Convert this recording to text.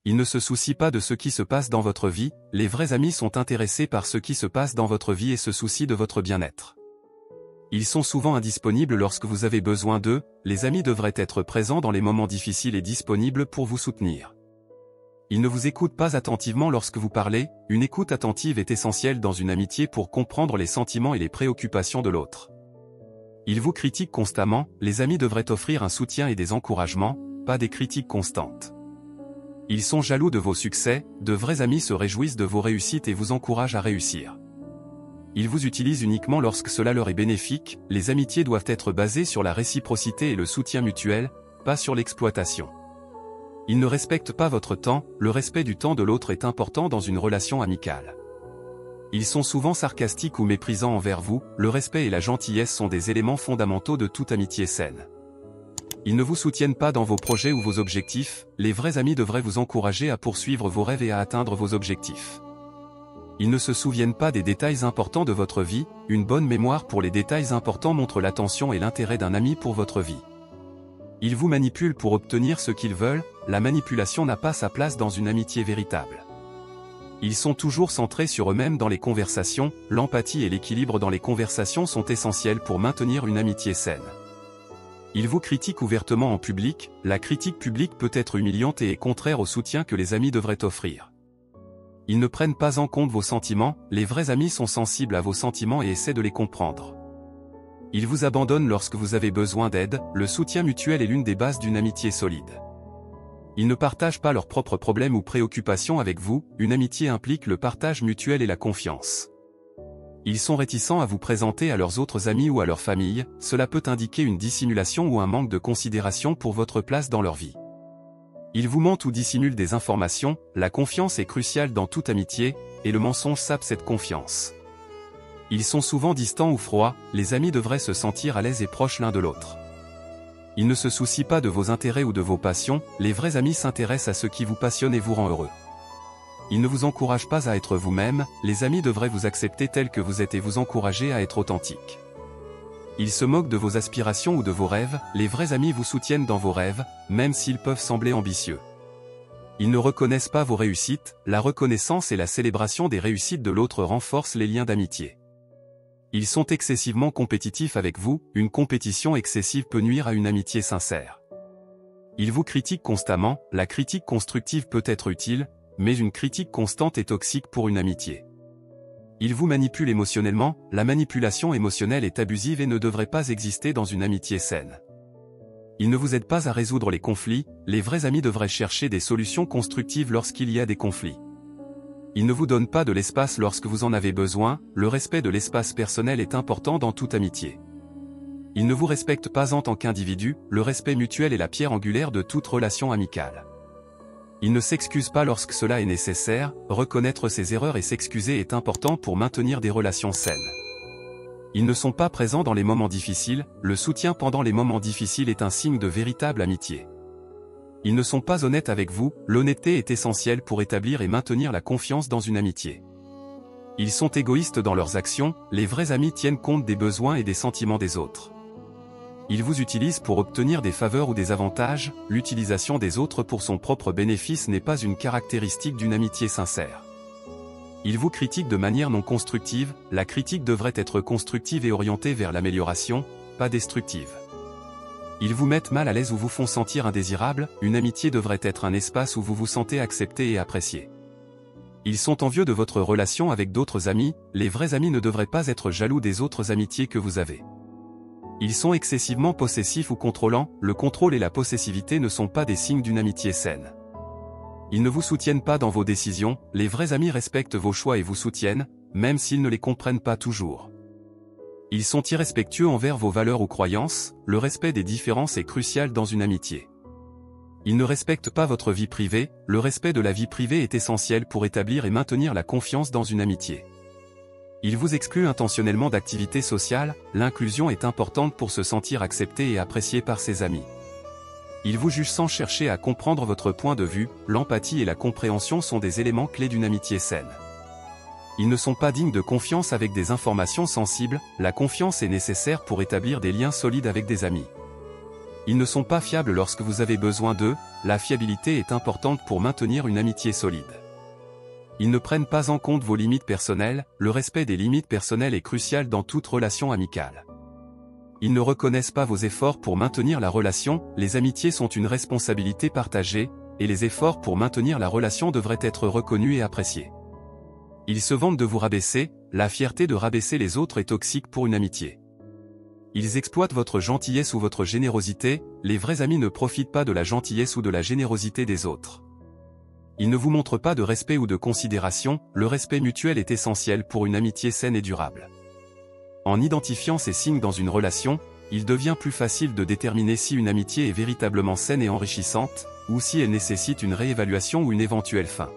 Ils ne se soucient pas de ce qui se passe dans votre vie, les vrais amis sont intéressés par ce qui se passe dans votre vie et se soucient de votre bien-être. Ils sont souvent indisponibles lorsque vous avez besoin d'eux, les amis devraient être présents dans les moments difficiles et disponibles pour vous soutenir. Ils ne vous écoutent pas attentivement lorsque vous parlez, une écoute attentive est essentielle dans une amitié pour comprendre les sentiments et les préoccupations de l'autre. Ils vous critiquent constamment, les amis devraient offrir un soutien et des encouragements, pas des critiques constantes. Ils sont jaloux de vos succès, de vrais amis se réjouissent de vos réussites et vous encouragent à réussir. Ils vous utilisent uniquement lorsque cela leur est bénéfique, les amitiés doivent être basées sur la réciprocité et le soutien mutuel, pas sur l'exploitation. Ils ne respectent pas votre temps, le respect du temps de l'autre est important dans une relation amicale. Ils sont souvent sarcastiques ou méprisants envers vous, le respect et la gentillesse sont des éléments fondamentaux de toute amitié saine. Ils ne vous soutiennent pas dans vos projets ou vos objectifs, les vrais amis devraient vous encourager à poursuivre vos rêves et à atteindre vos objectifs. Ils ne se souviennent pas des détails importants de votre vie, une bonne mémoire pour les détails importants montre l'attention et l'intérêt d'un ami pour votre vie. Ils vous manipulent pour obtenir ce qu'ils veulent, la manipulation n'a pas sa place dans une amitié véritable. Ils sont toujours centrés sur eux-mêmes dans les conversations, l'empathie et l'équilibre dans les conversations sont essentiels pour maintenir une amitié saine. Ils vous critiquent ouvertement en public, la critique publique peut être humiliante et est contraire au soutien que les amis devraient offrir. Ils ne prennent pas en compte vos sentiments, les vrais amis sont sensibles à vos sentiments et essaient de les comprendre. Ils vous abandonnent lorsque vous avez besoin d'aide, le soutien mutuel est l'une des bases d'une amitié solide. Ils ne partagent pas leurs propres problèmes ou préoccupations avec vous, une amitié implique le partage mutuel et la confiance. Ils sont réticents à vous présenter à leurs autres amis ou à leur famille, cela peut indiquer une dissimulation ou un manque de considération pour votre place dans leur vie. Ils vous mentent ou dissimulent des informations, la confiance est cruciale dans toute amitié, et le mensonge sape cette confiance. Ils sont souvent distants ou froids, les amis devraient se sentir à l'aise et proches l'un de l'autre. Ils ne se soucient pas de vos intérêts ou de vos passions, les vrais amis s'intéressent à ce qui vous passionne et vous rend heureux. Ils ne vous encouragent pas à être vous-même, les amis devraient vous accepter tel que vous êtes et vous encourager à être authentique. Ils se moquent de vos aspirations ou de vos rêves, les vrais amis vous soutiennent dans vos rêves, même s'ils peuvent sembler ambitieux. Ils ne reconnaissent pas vos réussites, la reconnaissance et la célébration des réussites de l'autre renforcent les liens d'amitié. Ils sont excessivement compétitifs avec vous, une compétition excessive peut nuire à une amitié sincère. Ils vous critiquent constamment, la critique constructive peut être utile, mais une critique constante est toxique pour une amitié. Ils vous manipulent émotionnellement, la manipulation émotionnelle est abusive et ne devrait pas exister dans une amitié saine. Ils ne vous aident pas à résoudre les conflits, les vrais amis devraient chercher des solutions constructives lorsqu'il y a des conflits. Ils ne vous donnent pas de l'espace lorsque vous en avez besoin, le respect de l'espace personnel est important dans toute amitié. Ils ne vous respectent pas en tant qu'individu, le respect mutuel est la pierre angulaire de toute relation amicale. Ils ne s'excusent pas lorsque cela est nécessaire, reconnaître ses erreurs et s'excuser est important pour maintenir des relations saines. Ils ne sont pas présents dans les moments difficiles, le soutien pendant les moments difficiles est un signe de véritable amitié. Ils ne sont pas honnêtes avec vous, l'honnêteté est essentielle pour établir et maintenir la confiance dans une amitié. Ils sont égoïstes dans leurs actions, les vrais amis tiennent compte des besoins et des sentiments des autres. Ils vous utilisent pour obtenir des faveurs ou des avantages, l'utilisation des autres pour son propre bénéfice n'est pas une caractéristique d'une amitié sincère. Ils vous critiquent de manière non constructive, la critique devrait être constructive et orientée vers l'amélioration, pas destructive. Ils vous mettent mal à l'aise ou vous font sentir indésirable, une amitié devrait être un espace où vous vous sentez accepté et apprécié. Ils sont envieux de votre relation avec d'autres amis, les vrais amis ne devraient pas être jaloux des autres amitiés que vous avez. Ils sont excessivement possessifs ou contrôlants, le contrôle et la possessivité ne sont pas des signes d'une amitié saine. Ils ne vous soutiennent pas dans vos décisions, les vrais amis respectent vos choix et vous soutiennent, même s'ils ne les comprennent pas toujours. Ils sont irrespectueux envers vos valeurs ou croyances, le respect des différences est crucial dans une amitié. Ils ne respectent pas votre vie privée, le respect de la vie privée est essentiel pour établir et maintenir la confiance dans une amitié. Ils vous excluent intentionnellement d'activités sociales, l'inclusion est importante pour se sentir accepté et apprécié par ses amis. Ils vous jugent sans chercher à comprendre votre point de vue, l'empathie et la compréhension sont des éléments clés d'une amitié saine. Ils ne sont pas dignes de confiance avec des informations sensibles, la confiance est nécessaire pour établir des liens solides avec des amis. Ils ne sont pas fiables lorsque vous avez besoin d'eux, la fiabilité est importante pour maintenir une amitié solide. Ils ne prennent pas en compte vos limites personnelles, le respect des limites personnelles est crucial dans toute relation amicale. Ils ne reconnaissent pas vos efforts pour maintenir la relation, les amitiés sont une responsabilité partagée, et les efforts pour maintenir la relation devraient être reconnus et appréciés. Ils se vantent de vous rabaisser, la fierté de rabaisser les autres est toxique pour une amitié. Ils exploitent votre gentillesse ou votre générosité, les vrais amis ne profitent pas de la gentillesse ou de la générosité des autres. Ils ne vous montrent pas de respect ou de considération, le respect mutuel est essentiel pour une amitié saine et durable. En identifiant ces signes dans une relation, il devient plus facile de déterminer si une amitié est véritablement saine et enrichissante, ou si elle nécessite une réévaluation ou une éventuelle fin.